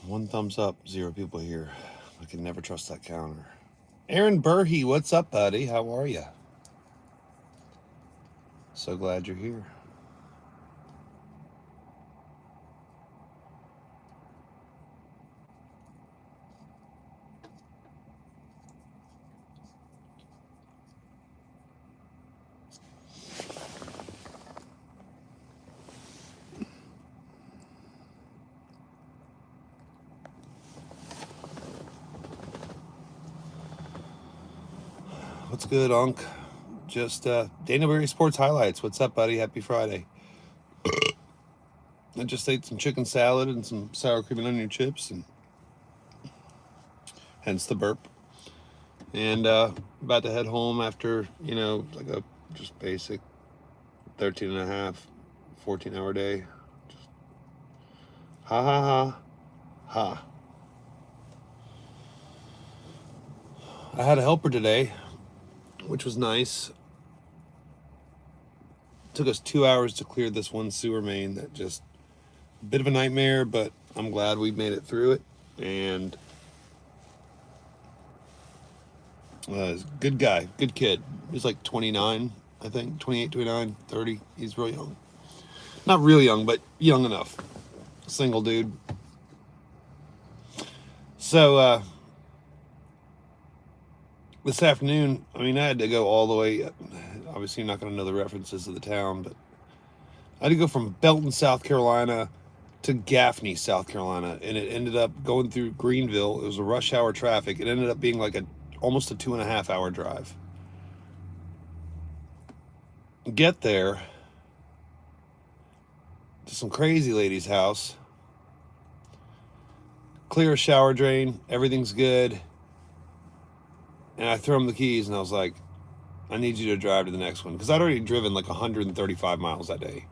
One thumbs up, 0 people here. I can never trust that counter. Aaron Burhey, what's up, buddy? How are you? So glad you're here. What's good, Unc? Just Daniel Berry Sports Highlights. What's up, buddy? Happy Friday. I just ate some chicken salad and some sour cream and onion chips, and hence the burp. And about to head home after, like a just basic 13 and a half, 14-hour day. Just ha ha ha ha. I had a helper today, which was nice. Took us 2 hours to clear this one sewer main that just a bit of a nightmare, but I'm glad we made it through it. And good guy, good kid. He's like 29, I think, 28, 29, 30. He's real young. Not real young, but young enough. Single dude. So this afternoon, I had to go all the way. Obviously, you're not going to know the references of the town, but I had to go from Belton, South Carolina to Gaffney, South Carolina, and it ended up going through Greenville. It was a rush hour traffic. It ended up being like almost a 2.5-hour drive. Get there to some crazy lady's house, clear a shower drain, everything's good, and I throw him the keys, and I was like, I need you to drive to the next one, because I'd already driven like 135 miles that day,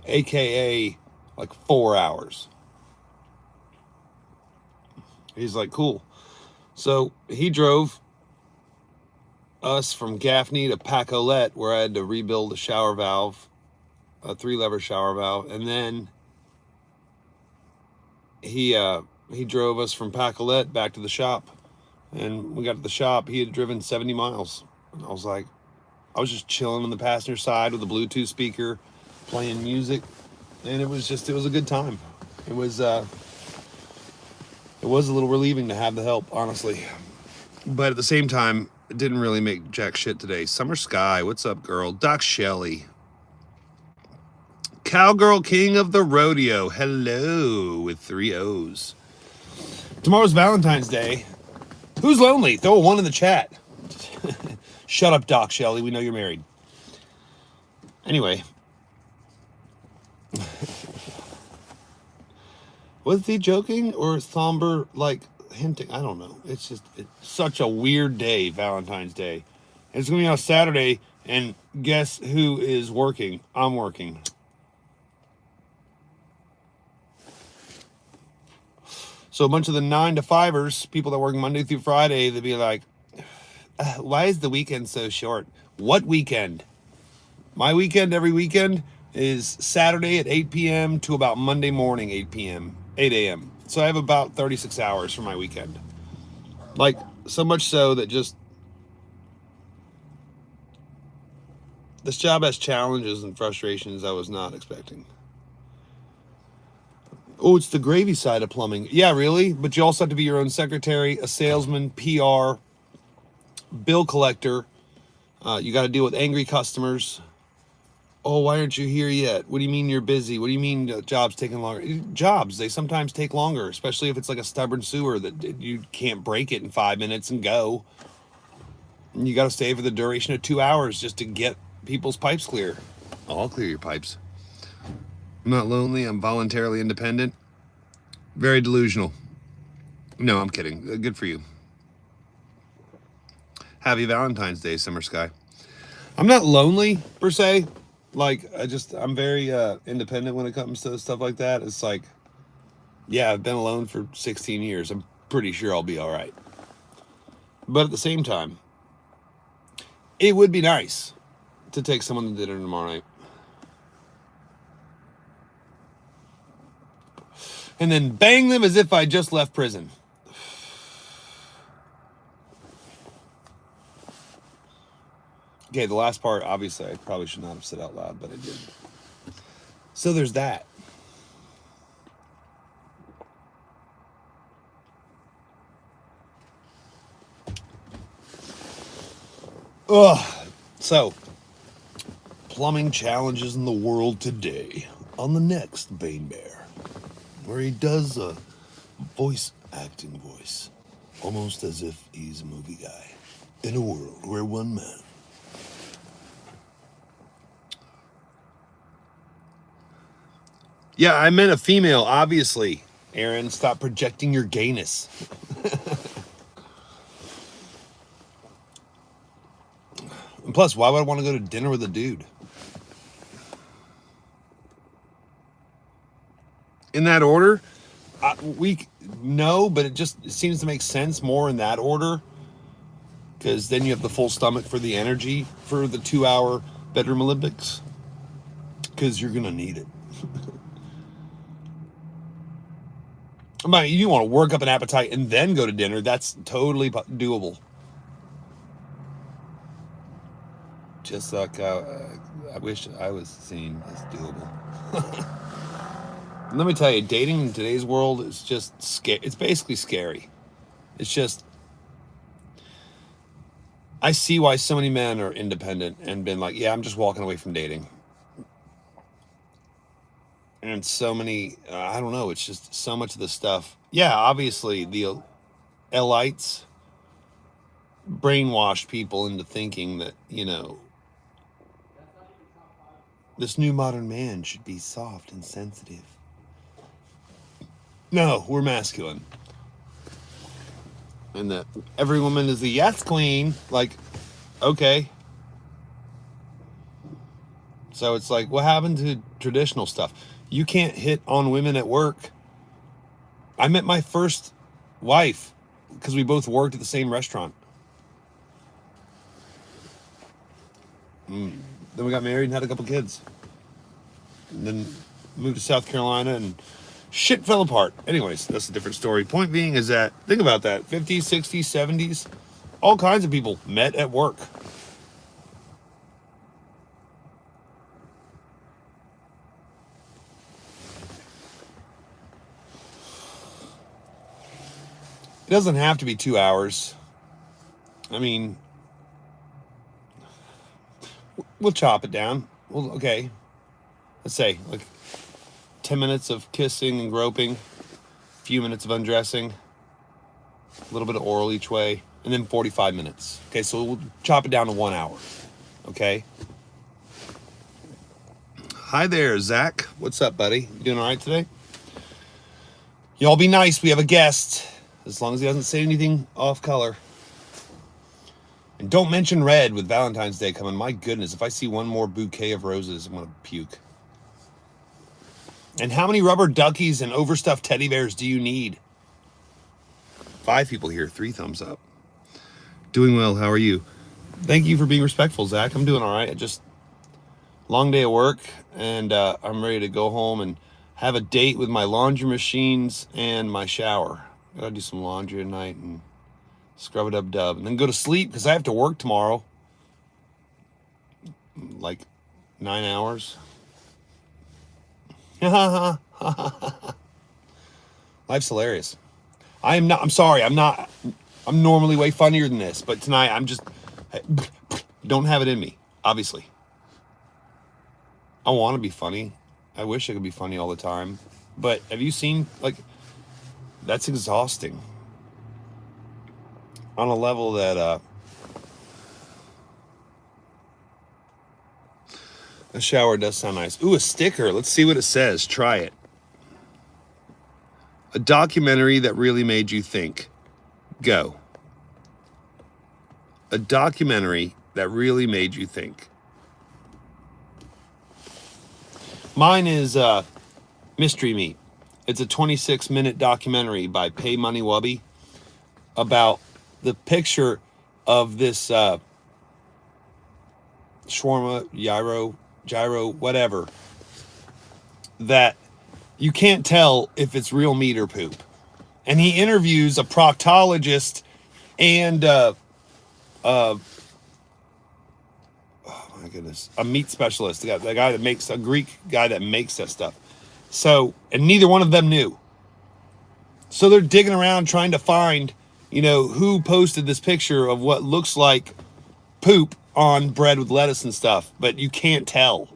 aka like 4 hours. He's like, cool. So he drove us from Gaffney to Pacolet, where I had to rebuild a shower valve, a 3-lever shower valve, and then he drove us from Pacolet back to the shop. And we got to the shop. He had driven 70 miles. And I was just chilling on the passenger side with a Bluetooth speaker, playing music, and it was a good time. It was a little relieving to have the help, honestly. But at the same time, it didn't really make jack shit today. Summer Sky, what's up, girl? Doc Shelley. Cowgirl King of the Rodeo, hello, with 3 O's. Tomorrow's Valentine's Day. Who's lonely? Throw a 1 in the chat. Shut up, Doc Shelley. We know you're married. Anyway. Was he joking or somber, like hinting? I don't know. It's such a weird day, Valentine's Day. It's going to be on Saturday, and guess who is working? I'm working. So a bunch of the 9-to-5ers, people that work Monday through Friday, they'd be like, why is the weekend so short? What weekend? My weekend every weekend is Saturday at 8 p.m. to about Monday morning, 8 a.m. So I have about 36 hours for my weekend. Like, so much so that just this job has challenges and frustrations I was not expecting. Oh, it's the gravy side of plumbing. Yeah, really? But you also have to be your own secretary, a salesman, PR, bill collector. You got to deal with angry customers. Oh, why aren't you here yet? What do you mean you're busy? What do you mean jobs taking longer? Jobs, they sometimes take longer, especially if it's like a stubborn sewer that you can't break it in 5 minutes and go. And you got to stay for the duration of 2 hours just to get people's pipes clear. I'll clear your pipes. I'm not lonely. I'm voluntarily independent. Very delusional. No, I'm kidding. Good for you. Happy Valentine's Day, Summer Sky. I'm not lonely, per se. Like, I'm very independent when it comes to stuff like that. It's like, yeah, I've been alone for 16 years. I'm pretty sure I'll be all right. But at the same time, it would be nice to take someone to dinner tomorrow night. and then bang them as if I just left prison. Okay, the last part, obviously, I probably should not have said out loud, but I did. So there's that. Ugh. So, plumbing challenges in the world today on the next Bane Bear, where he does a acting voice, almost as if he's a movie guy, in a world where one man. Yeah, I meant a female, obviously. Aaron, stop projecting your gayness. And plus, why would I want to go to dinner with a dude? In that order? No, but it seems to make sense more in that order. Because then you have the full stomach for the energy for the 2-hour bedroom Olympics. Because you're going to need it. I mean, you want to work up an appetite and then go to dinner. That's totally doable. Just like I wish I was seen as doable. Let me tell you, dating in today's world is just scary. It's basically scary. It's just, I see why so many men are independent and been like, yeah, I'm just walking away from dating. And so many, I don't know, it's just so much of the stuff. Yeah, obviously the elites brainwashed people into thinking that, this new modern man should be soft and sensitive. No, we're masculine. And that every woman is the yes queen. Like, okay. So it's like, what happened to traditional stuff? You can't hit on women at work. I met my first wife because we both worked at the same restaurant. Then we got married and had a couple kids. And then moved to South Carolina and shit fell apart. Anyways, that's a different story. Point being is that, think about that. 50s, 60s, 70s, all kinds of people met at work. It doesn't have to be 2 hours. I mean, we'll chop it down. Well, okay. Let's say like 10 minutes of kissing and groping, a few minutes of undressing, a little bit of oral each way, and then 45 minutes. Okay, so we'll chop it down to 1 hour. Okay. Hi there, Zach. What's up, buddy? You doing all right today? Y'all be nice. We have a guest. As long as he doesn't say anything off color. And don't mention red with Valentine's Day coming. My goodness, if I see one more bouquet of roses, I'm going to puke. And how many rubber duckies and overstuffed teddy bears do you need? 5 people here, 3 thumbs up. Doing well, how are you? Thank you for being respectful, Zach. I'm doing all right. Long day of work, and I'm ready to go home and have a date with my laundry machines and my shower. Gotta do some laundry tonight and scrub it up dub, and then go to sleep because I have to work tomorrow. Like 9 hours. Life's hilarious. I'm normally way funnier than this, but tonight don't have it in me, obviously. I want to be funny. I wish I could be funny all the time. But have you seen, that's exhausting. On a level that, a shower does sound nice. Ooh, a sticker. Let's see what it says. Try it. A documentary that really made you think. Go. A documentary that really made you think. Mine is Mystery Meat. It's a 26-minute documentary by Pay Money Wubby about the picture of this shawarma, gyro, whatever, that You can't tell if it's real meat or poop. And he interviews a proctologist and oh my goodness, a meat specialist, the guy that makes, a Greek guy that makes that stuff. So, and neither one of them knew. So they're digging around trying to find, who posted this picture of what looks like poop on bread with lettuce and stuff, but you can't tell.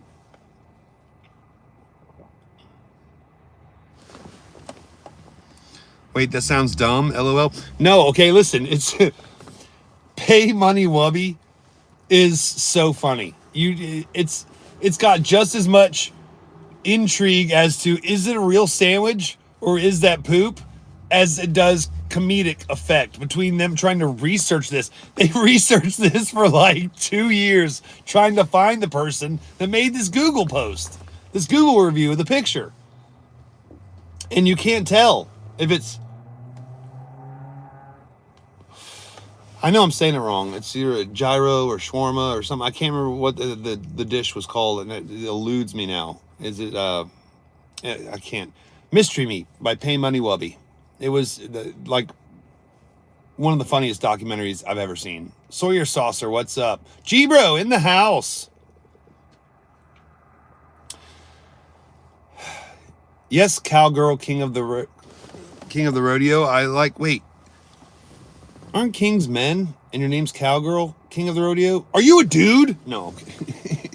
Wait, that sounds dumb, LOL. No, okay, listen, it's Pay Money Wubby is so funny. It's got just as much intrigue as to, is it a real sandwich or is that poop, as it does comedic effect between them trying to research this. They researched this for like 2 years trying to find the person that made this Google post, this Google review of the picture. And you can't tell if it's, I know I'm saying it wrong. It's either a gyro or shawarma or something. I can't remember what the dish was called, and it eludes me now. Is it, I can't. Mystery Meat by Pay Money Wubby. It was like one of the funniest documentaries I've ever seen. Sawyer Saucer, what's up? G-Bro in the house. Yes, Cowgirl, King of the Rodeo. I like, wait. Aren't kings men and your name's Cowgirl, King of the Rodeo? Are you a dude? No, okay.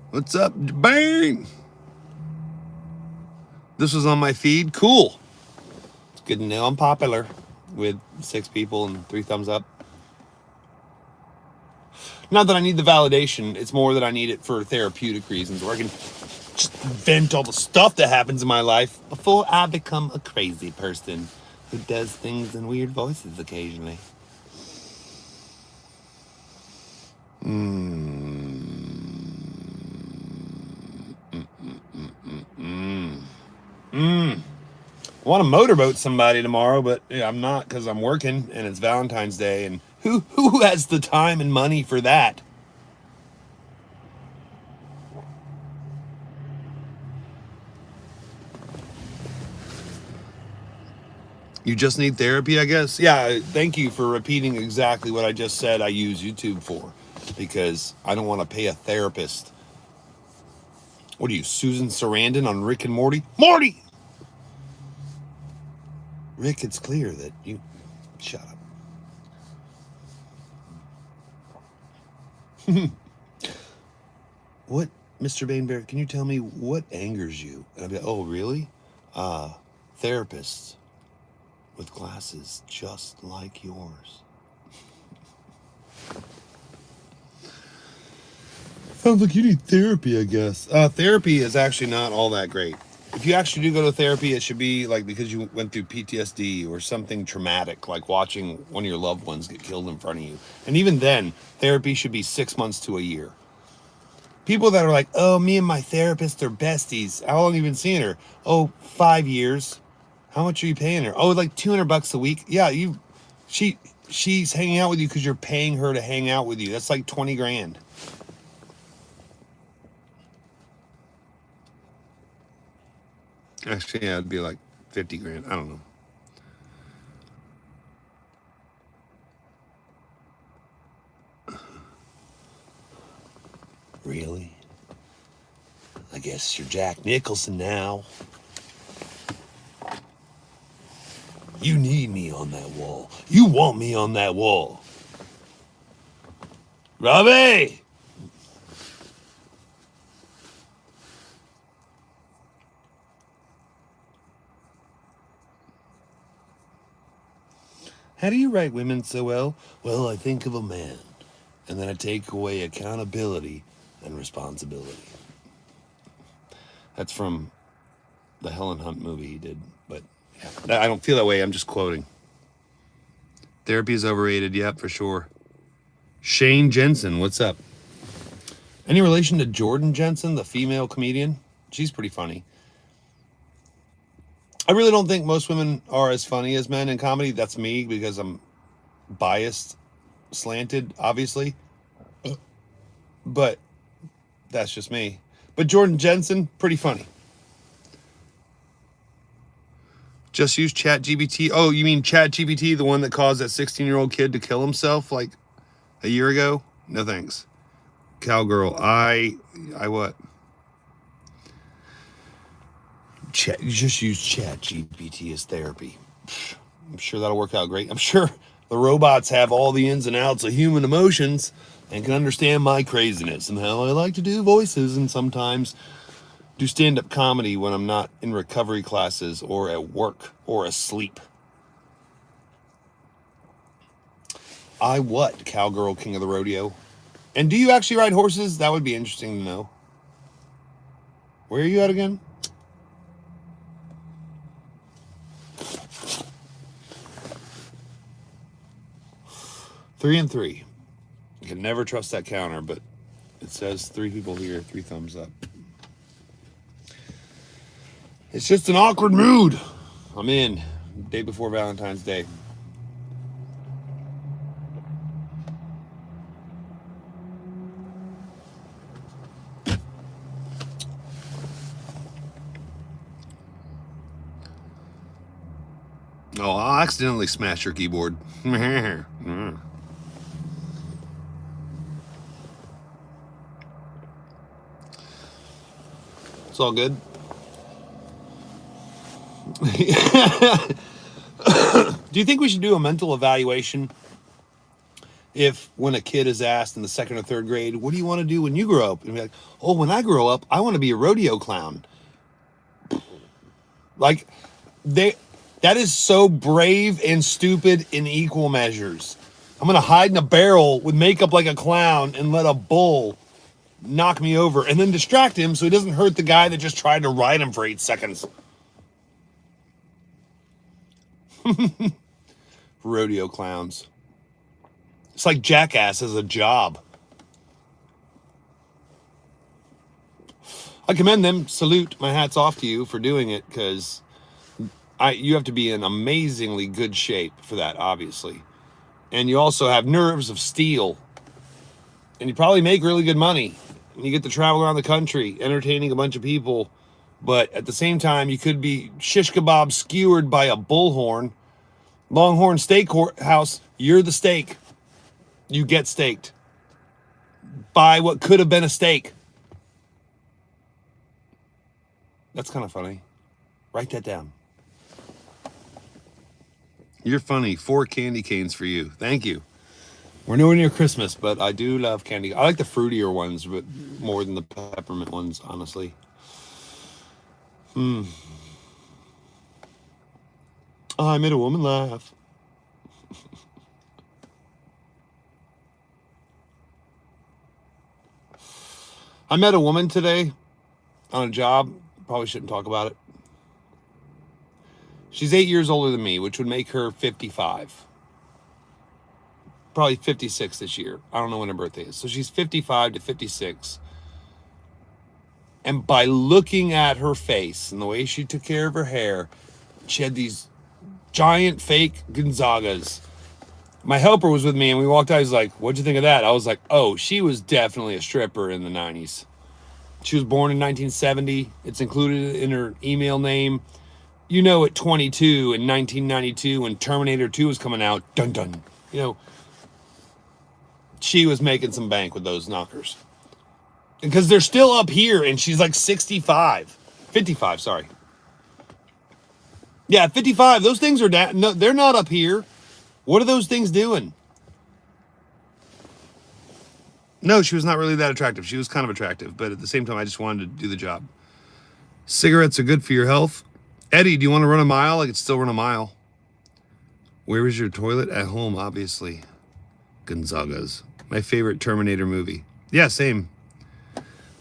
What's up, bang? This was on my feed. Cool. It's good to know I'm popular with 6 people and 3 thumbs up. Not that I need the validation. It's more that I need it for therapeutic reasons, where I can just vent all the stuff that happens in my life before I become a crazy person who does things in weird voices occasionally. I want to motorboat somebody tomorrow, but I'm not, because I'm working and it's Valentine's Day, and who has the time and money for that? You just need therapy, I guess? Yeah, thank you for repeating exactly what I just said I use YouTube for, because I don't want to pay a therapist. What are you, Susan Sarandon on Rick and Morty? Morty! Rick, it's clear that you... Shut up. What, Mr. Bainbear, can you tell me what angers you? And I'd be like, oh, really? Therapists with glasses just like yours. Sounds like you need therapy, I guess. Therapy is actually not all that great. If you actually do go to therapy, it should be like because you went through PTSD or something traumatic, like watching one of your loved ones get killed in front of you. And even then, therapy should be 6 months to a year. People that are like, oh, me and my therapist are besties. How long have you been seeing her? Oh, 5 years. How much are you paying her? Oh, like $200 a week. Yeah, she's hanging out with you because you're paying her to hang out with you. That's like 20 grand. Actually, yeah, it'd be like 50 grand. I don't know. Really? I guess you're Jack Nicholson now. You need me on that wall. You want me on that wall. Robbie! How do you write women so well? Well, I think of a man, and then I take away accountability and responsibility. That's from the Helen Hunt movie he did, but yeah, I don't feel that way. I'm just quoting. Therapy is overrated. Yep, for sure. Shane Jensen, what's up? Any relation to Jordan Jensen, the female comedian? She's pretty funny. I really don't think most women are as funny as men in comedy. That's me because I'm biased, slanted, obviously. But that's just me. But Jordan Jensen, pretty funny. Just use ChatGPT. Oh, you mean ChatGPT, the one that caused that 16-year-old kid to kill himself like a year ago? No thanks. Cowgirl, I what? You just use ChatGPT as therapy. I'm sure that'll work out great. I'm sure the robots have all the ins and outs of human emotions and can understand my craziness and how I like to do voices and sometimes do stand-up comedy when I'm not in recovery classes or at work or asleep. I what, Cowgirl King of the Rodeo? And do you actually ride horses? That would be interesting to know. Where are you at again? Three and three. You can never trust that counter, but it says 3 people here, 3 thumbs up. It's just an awkward mood. I'm in. Day before Valentine's Day. Oh, I'll accidentally smash your keyboard. It's all good. Do you think we should do a mental evaluation if when a kid is asked in the 2nd or 3rd grade, what do you want to do when you grow up? And be like, oh, when I grow up, I want to be a rodeo clown. Like, that is so brave and stupid in equal measures. I'm going to hide in a barrel with makeup like a clown and let a bull knock me over and then distract him so he doesn't hurt the guy that just tried to ride him for 8 seconds. Rodeo clowns. It's like Jackass as a job. I commend them. Salute. My hat's off to you for doing it, because you have to be in amazingly good shape for that, obviously. And you also have nerves of steel. And you probably make really good money. And you get to travel around the country entertaining a bunch of people. But at the same time, you could be shish kebab skewered by a bullhorn. Longhorn Steakhouse, you're the steak. You get staked by what could have been a steak. That's kind of funny. Write that down. You're funny. 4 candy canes for you. Thank you. We're nowhere near Christmas, but I do love candy. I like the fruitier ones, but more than the peppermint ones, honestly. I made a woman laugh. I met a woman today on a job. Probably shouldn't talk about it. She's 8 years older than me, which would make her 55. Probably 56 this year. I don't know when her birthday is. So she's 55 to 56. And by looking at her face and the way she took care of her hair, she had these giant fake Gonzagas. My helper was with me and we walked out. He's like, what'd you think of that? I was like, oh, she was definitely a stripper in the 90s. She was born in 1970. It's included in her email name. You know, at 22 in 1992 when Terminator 2 was coming out, dun dun, you know, she was making some bank with those knockers. Because they're still up here and she's like 55, sorry. Yeah, 55. Those things are down. No, they're not up here. What are those things doing? No, she was not really that attractive. She was kind of attractive, but at the same time, I just wanted to do the job. Cigarettes are good for your health. Eddie, do you want to run a mile? I could still run a mile. Where is your toilet? At home, obviously. Gonzagas. My favorite Terminator movie. Yeah, same.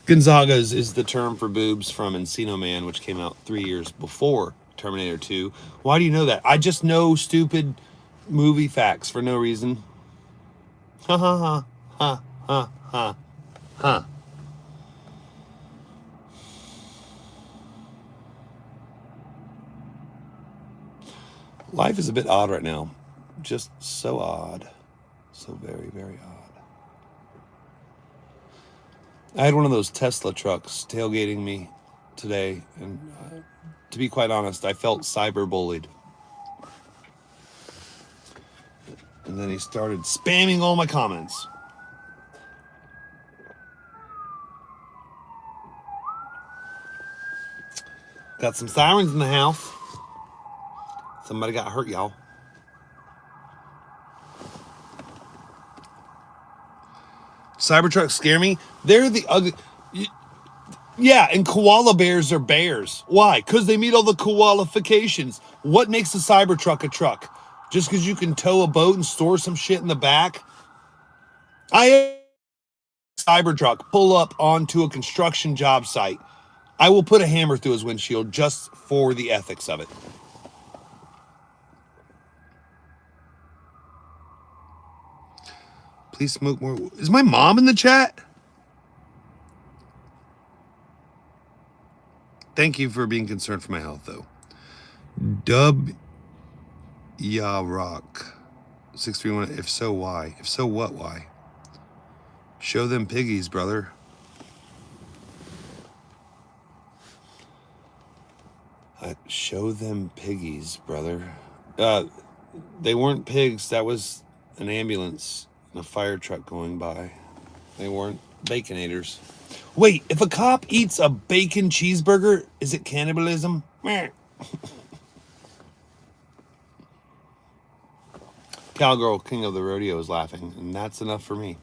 Gonzagas is the term for boobs from Encino Man, which came out 3 years before Terminator 2. Why do you know that? I just know stupid movie facts for no reason. Ha ha ha. Ha ha ha ha. Life is a bit odd right now. Just so odd. So very, very odd. I had one of those Tesla trucks tailgating me today, and to be quite honest, I felt cyberbullied. And then he started spamming all my comments. Got some sirens in the house. Somebody got hurt, y'all. Cybertrucks scare me. They're the ugly. Yeah, and koala bears are bears. Why? Because they meet all the qualifications. What makes a Cybertruck a truck? Just because you can tow a boat and store some shit in the back? I Cybertruck pull up onto a construction job site. I will put a hammer through his windshield just for the ethics of it. Please smoke more. Is my mom in the chat? Thank you for being concerned for my health, though. Dub Ya Rock 631. If so, why? If so, what? Why? Show them piggies, brother. Show them piggies, brother. They weren't pigs. That was an ambulance and a fire truck going by. They weren't baconators. Wait, if a cop eats a bacon cheeseburger, is it cannibalism? Cowgirl King of the Rodeo is laughing, and that's enough for me.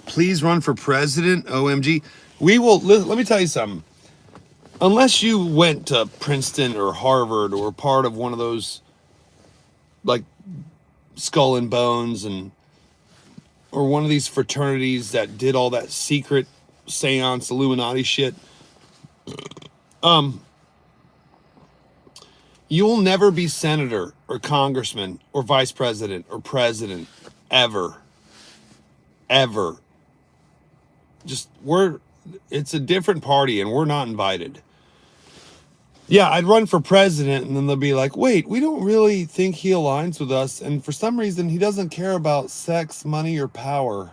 Please run for president, OMG. We will, let me tell you something. Unless you went to Princeton or Harvard or part of one of those, like, Skull and Bones or one of these fraternities that did all that secret seance Illuminati shit, you will never be senator or congressman or vice president or president ever. Just it's a different party and we're not invited. Yeah, I'd run for president and then they'll be like, wait, we don't really think he aligns with us. And for some reason, he doesn't care about sex, money, or power.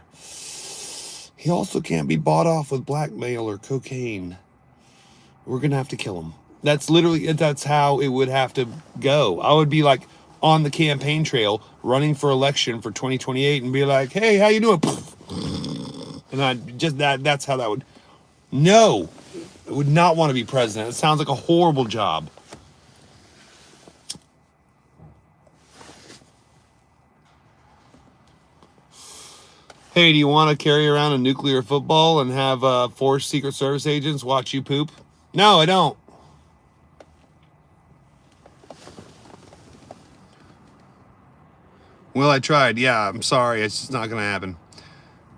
He also can't be bought off with blackmail or cocaine. We're going to have to kill him. That's how it would have to go. I would be like on the campaign trail running for election for 2028 and be like, hey, how you doing? And that's how that would. No, I would not want to be president. It sounds like a horrible job. Hey, do you want to carry around a nuclear football and have 4 Secret Service agents watch you poop? No, I don't. Well, I tried. Yeah, I'm sorry. It's just not going to happen.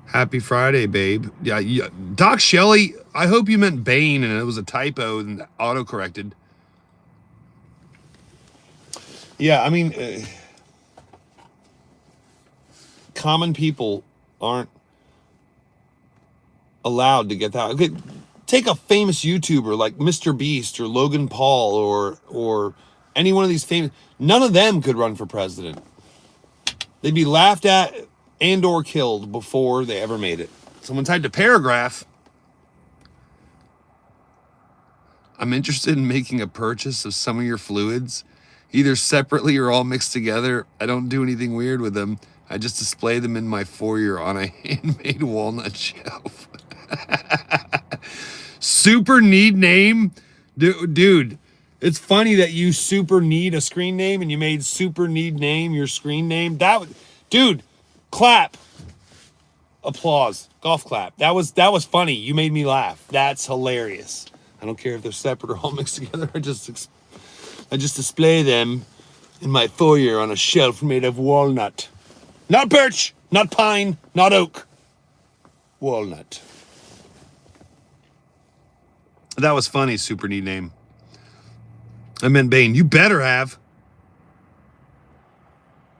Happy Friday, babe. Yeah, Doc Shelley, I hope you meant Bane and it was a typo and auto-corrected. Yeah, I mean, common people aren't allowed to get that. Okay, take a famous YouTuber like Mr. Beast or Logan Paul or any one of these famous. None of them could run for president. They'd be laughed at and or killed before they ever made it. Someone typed a paragraph. I'm interested in making a purchase of some of your fluids, either separately or all mixed together. I don't do anything weird with them. I just display them in my foyer on a handmade walnut shelf. Super neat name. Dude, it's funny that you super need a screen name and you made super need name your screen name. Dude, clap. Applause. Golf clap. That was funny. You made me laugh. That's hilarious. I don't care if they're separate or all mixed together. I just display them in my foyer on a shelf made of walnut. Not birch, not pine, not oak. Walnut. That was funny, super neat name. I meant Bane. You better have.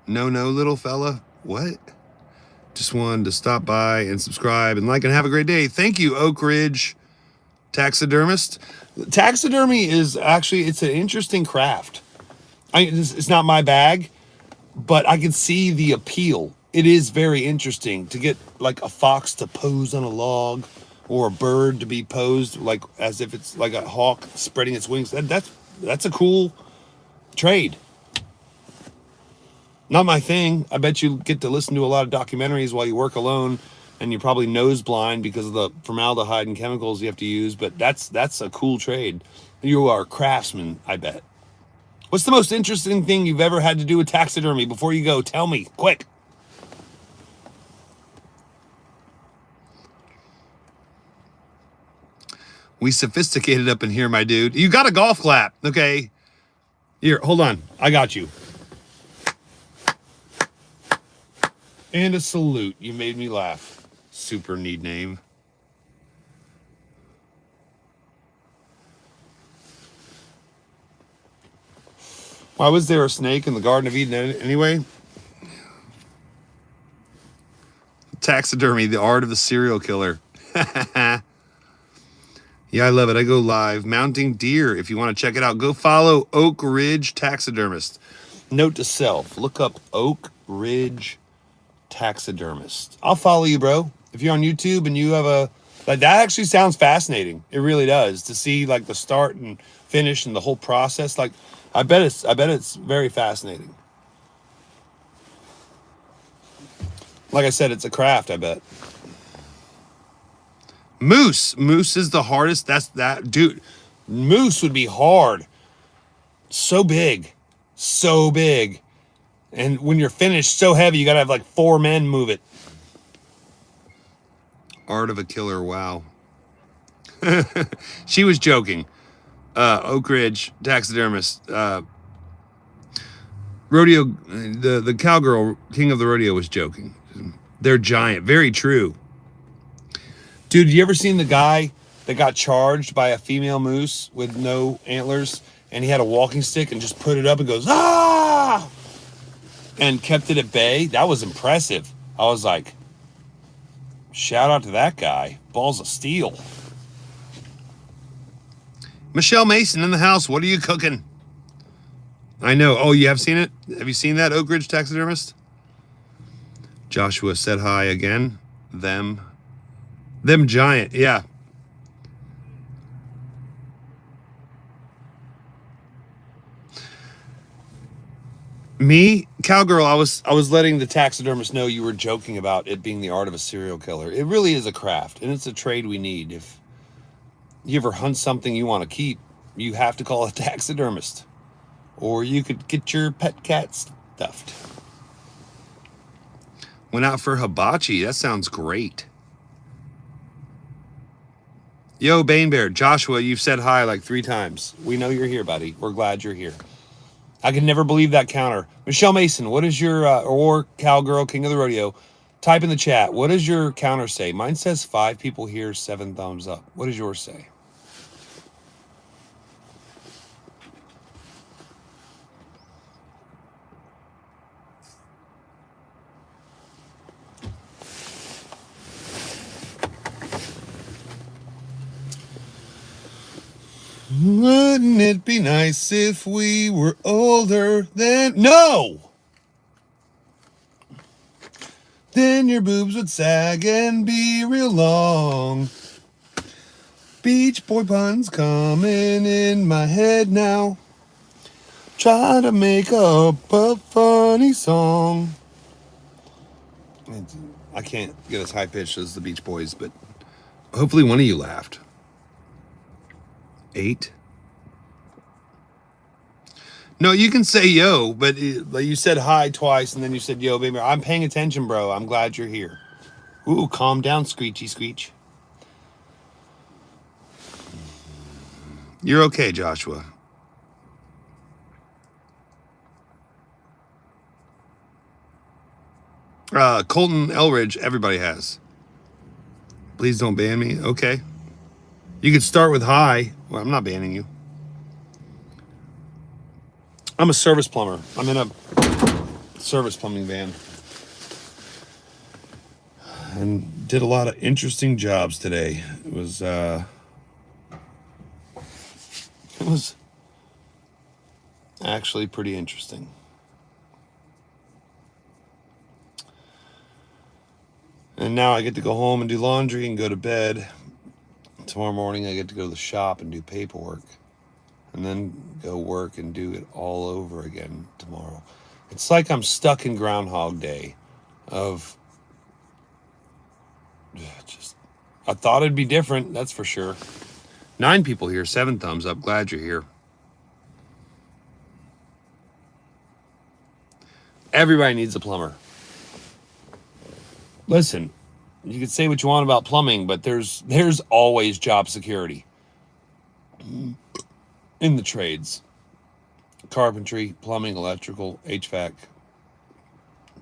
No, little fella. What? Just wanted to stop by and subscribe and like and have a great day. Thank you, Oak Ridge Taxidermist. Taxidermy is actually, it's an interesting craft. It's not my bag, but I can see the appeal it is very interesting to get like a fox to pose on a log, or a bird to be posed like as if it's like a hawk spreading its wings. That's a cool trade. Not my thing. I bet you get to listen to a lot of documentaries while you work alone, and you're probably nose blind because of the formaldehyde and chemicals you have to use. But that's a cool trade. You are a craftsman, I bet. What's the most interesting thing you've ever had to do with taxidermy? Before you go, tell me, quick. We sophisticated up in here, my dude. You got a golf clap, okay? Here, hold on. I got you. And a salute. You made me laugh. Super neat name. Why was there a snake in the Garden of Eden anyway? Taxidermy, the art of the serial killer. Yeah, I love it. I go live. Mounting deer. If you want to check it out, go follow Oak Ridge Taxidermist. Note to self, look up Oak Ridge Taxidermist. I'll follow you, bro. If you're on YouTube and you have that actually sounds fascinating. It really does, to see like the start and finish and the whole process. Like, I bet it's very fascinating. Like I said, it's a craft, I bet. Moose is the hardest. Dude, moose would be hard. So big. And when you're finished, so heavy, you gotta have like 4 men move it. Art of a killer, wow. She was joking. Oak Ridge Taxidermist. Rodeo, the cowgirl, king of the rodeo, was joking. They're giant. Very true. Dude, you ever seen the guy that got charged by a female moose with no antlers, and he had a walking stick and just put it up and goes, ah! And kept it at bay? That was impressive. I was like, shout out to that guy. Balls of steel. Michelle Mason in the house. What are you cooking? I know. Oh, you have seen it? Have you seen that Oak Ridge Taxidermist? Joshua said hi again. Them giant. Yeah. Me, cowgirl, I was letting the taxidermist know you were joking about it being the art of a serial killer. It really is a craft, and it's a trade we need. If you ever hunt something you want to keep, you have to call a taxidermist. Or you could get your pet cat stuffed. Went out for hibachi. That sounds great. Yo, Bane Bear. Joshua, you've said hi like 3 times. We know you're here, buddy. We're glad you're here. I can never believe that counter. Michelle Mason, what is your, or Cowgirl, King of the Rodeo, type in the chat. What does your counter say? Mine says 5 people here, 7 thumbs up. What does yours say? Wouldn't it be nice if we were older than... No! Then your boobs would sag and be real long. Beach Boy puns coming in my head now. Try to make up a funny song. I can't get as high pitched as the Beach Boys, but hopefully one of you laughed. 8. No, you can say yo, but you said hi twice, and then you said yo, baby. I'm paying attention, bro. I'm glad you're here. Ooh, calm down, Screechy Screech. You're okay, Joshua. Colton Elridge, everybody has. Please don't ban me. Okay. You could start with hi. Well, I'm not banning you. I'm a service plumber. I'm in a service plumbing van. And did a lot of interesting jobs today. It was actually pretty interesting. And now I get to go home and do laundry and go to bed. Tomorrow morning I get to go to the shop and do paperwork. And then go work and do it all over again tomorrow. It's like I'm stuck in Groundhog Day of just, I thought it'd be different, that's for sure. 9 people here, 7 thumbs up. Glad you're here. Everybody needs a plumber. Listen, you can say what you want about plumbing, but there's always job security in the trades. Carpentry, plumbing, electrical, HVAC,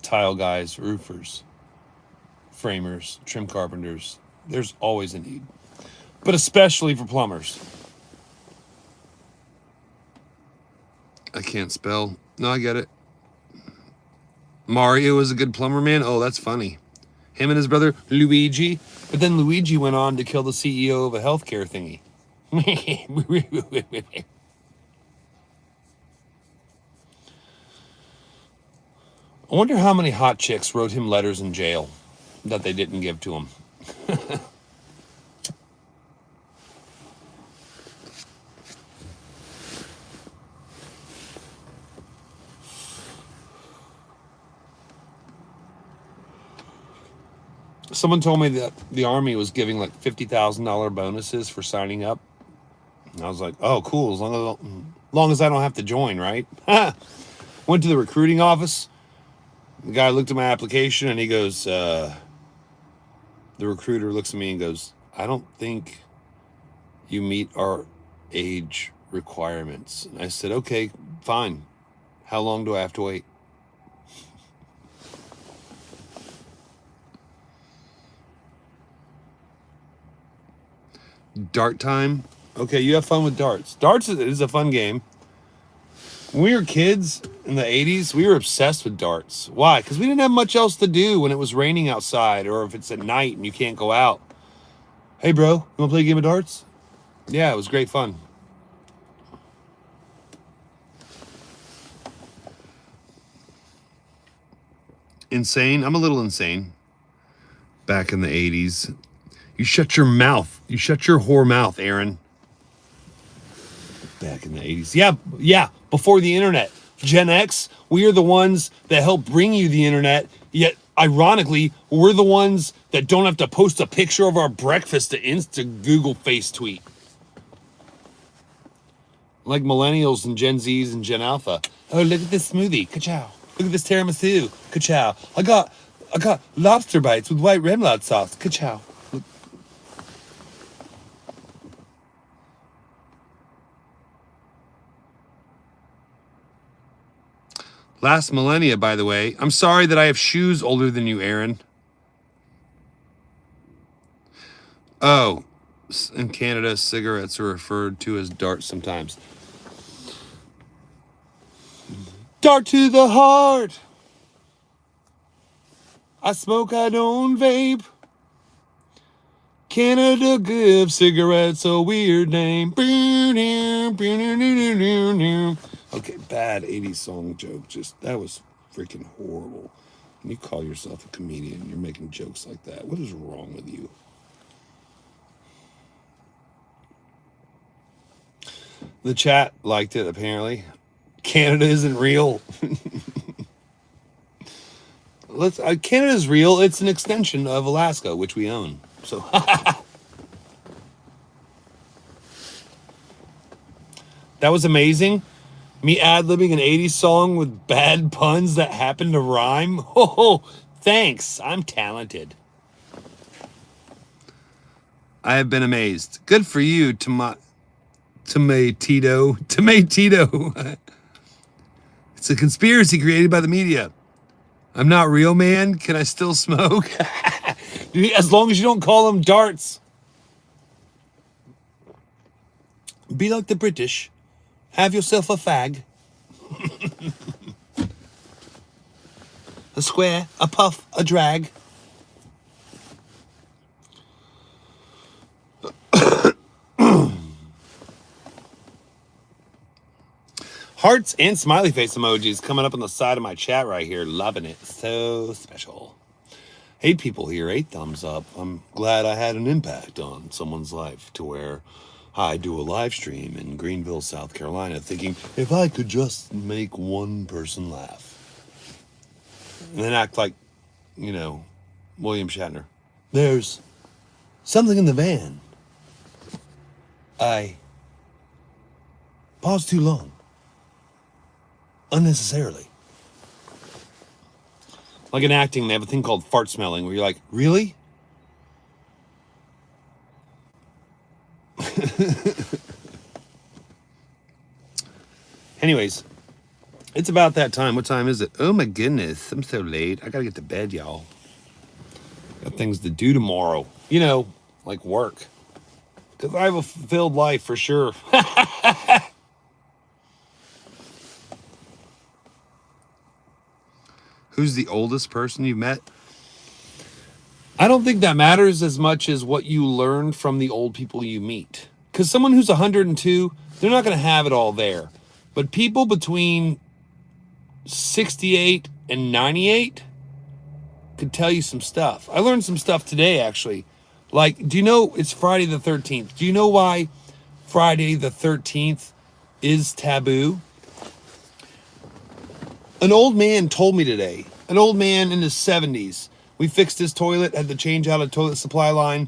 tile guys, roofers, framers, trim carpenters. There's always a need, but especially for plumbers. I can't spell. No, I get it. Mario is a good plumber, man. Oh, that's funny. Him and his brother Luigi. But then Luigi went on to kill the CEO of a healthcare thingy. I wonder how many hot chicks wrote him letters in jail that they didn't give to him. Someone told me that the Army was giving like $50,000 bonuses for signing up. And I was like, oh, cool. As long as I don't have to join, right? Went to the recruiting office. The guy looked at my application and he goes, the recruiter looks at me and goes, I don't think you meet our age requirements. And I said, okay, fine. How long do I have to wait? Dart time. Okay, you have fun with darts. Darts is a fun game. When we were kids in the 80s, we were obsessed with darts. Why? Because we didn't have much else to do when it was raining outside or if it's at night and you can't go out. Hey, bro, you want to play a game of darts? Yeah, it was great fun. Insane? I'm a little insane. Back in the 80s. You shut your mouth. You shut your whore mouth, Aaron. Back in the 80s. Yeah, before the internet. Gen X, we are the ones that help bring you the internet, yet ironically, we're the ones that don't have to post a picture of our breakfast to Google face tweet. Like millennials and Gen Zs and Gen Alpha. Oh, look at this smoothie. Ka-chow. Look at this tiramisu. Ka-chow. I got lobster bites with white remoulade sauce. Ka-chow. Last millennia, by the way. I'm sorry that I have shoes older than you, Aaron. Oh, in Canada, cigarettes are referred to as darts sometimes. Dart to the heart. I smoke, I don't vape. Canada gives cigarettes a weird name. Okay, bad 80s song joke. That was freaking horrible. When you call yourself a comedian, you're making jokes like that. What is wrong with you? The chat liked it, apparently. Canada isn't real. Canada's real. It's an extension of Alaska, which we own. So, that was amazing. Me ad-libbing an 80s song with bad puns that happen to rhyme. Oh, thanks. I'm talented. I have been amazed. Good for you, Tomato. It's a conspiracy created by the media. I'm not real, man. Can I still smoke? As long as you don't call them darts. Be like the British. Have yourself a fag. A square, a puff, a drag. Hearts and smiley face emojis coming up on the side of my chat right here. Loving it. So special. 8 people here, 8 thumbs up. I'm glad I had an impact on someone's life to where I do a live stream in Greenville, South Carolina, thinking if I could just make one person laugh. And then act like, you know, William Shatner. There's something in the van. I paused too long. Unnecessarily. Like in acting, they have a thing called fart smelling, where you're like, really? Anyways, it's about that time. What time is it? Oh my goodness, I'm so late. I gotta get to bed, y'all. Got things to do tomorrow. You know, like work. Because I have a fulfilled life for sure. Who's the oldest person you've met? I don't think that matters as much as what you learn from the old people you meet. Because someone who's 102, they're not going to have it all there. But people between 68 and 98 could tell you some stuff. I learned some stuff today, actually. Like, do you know it's Friday the 13th? Do you know why Friday the 13th is taboo? An old man told me today, an old man in his 70s, we fixed his toilet, had to change out a toilet supply line,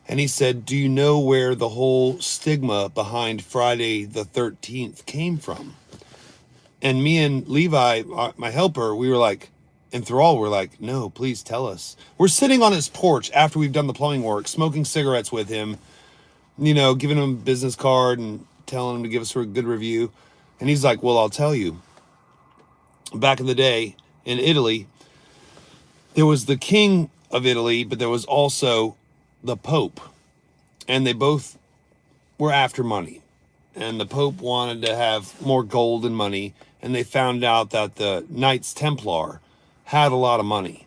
and he said, do you know where the whole stigma behind Friday the 13th came from? And me and Levi, my helper, we were like, enthralled, we're like, no, please tell us. We're sitting on his porch after we've done the plumbing work, smoking cigarettes with him, you know, giving him a business card and telling him to give us a good review. And he's like, well, I'll tell you. Back in the day in Italy, there was the king of Italy, but there was also the Pope. And they both were after money. And the Pope wanted to have more gold and money. And they found out that the Knights Templar had a lot of money.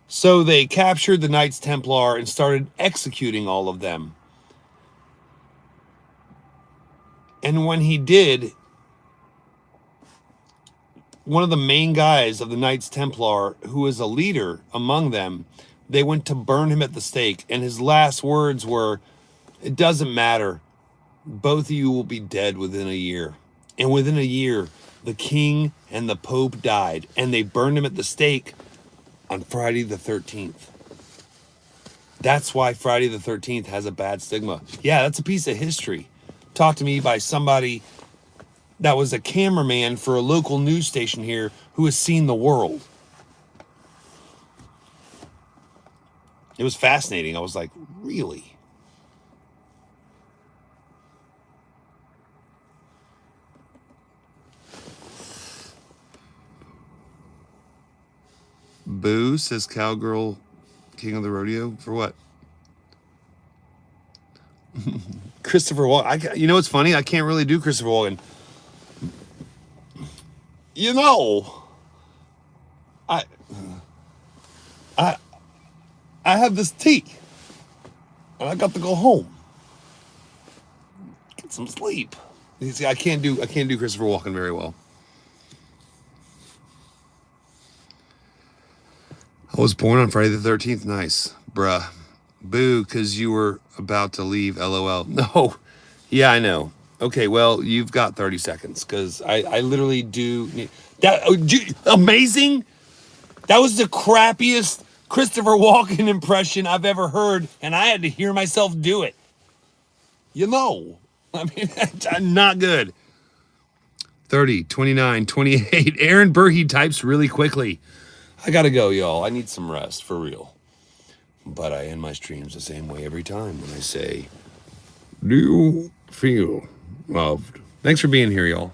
So they captured the Knights Templar and started executing all of them. And when he did, one of the main guys of the Knights Templar, who was a leader among them, they went to burn him at the stake. And his last words were, it doesn't matter. Both of you will be dead within a year. And within a year, the king and the Pope died. And they burned him at the stake on Friday the 13th. That's why Friday the 13th has a bad stigma. Yeah, that's a piece of history. Talked to me by somebody that was a cameraman for a local news station here who has seen the world. It was fascinating. I was like, really? Boo, says Cowgirl King of the Rodeo. For what? Christopher Walken. You know what's funny? I can't really do Christopher Walken. You know, I have this tea, and I got to go home, get some sleep. You see, I can't do Christopher Walken very well. I was born on Friday the 13th. Nice, bruh. Boo, because you were about to leave. LOL. No, yeah, I know. Okay, well, you've got 30 seconds because I literally do that. Amazing. That was the crappiest Christopher Walken impression I've ever heard, and I had to hear myself do it. You know, I mean, not good. 30, 29, 28. Aaron Burhe types really quickly. I gotta go, y'all. I need some rest, for real. But I end my streams the same way every time when I say, do you feel loved? Thanks for being here, y'all.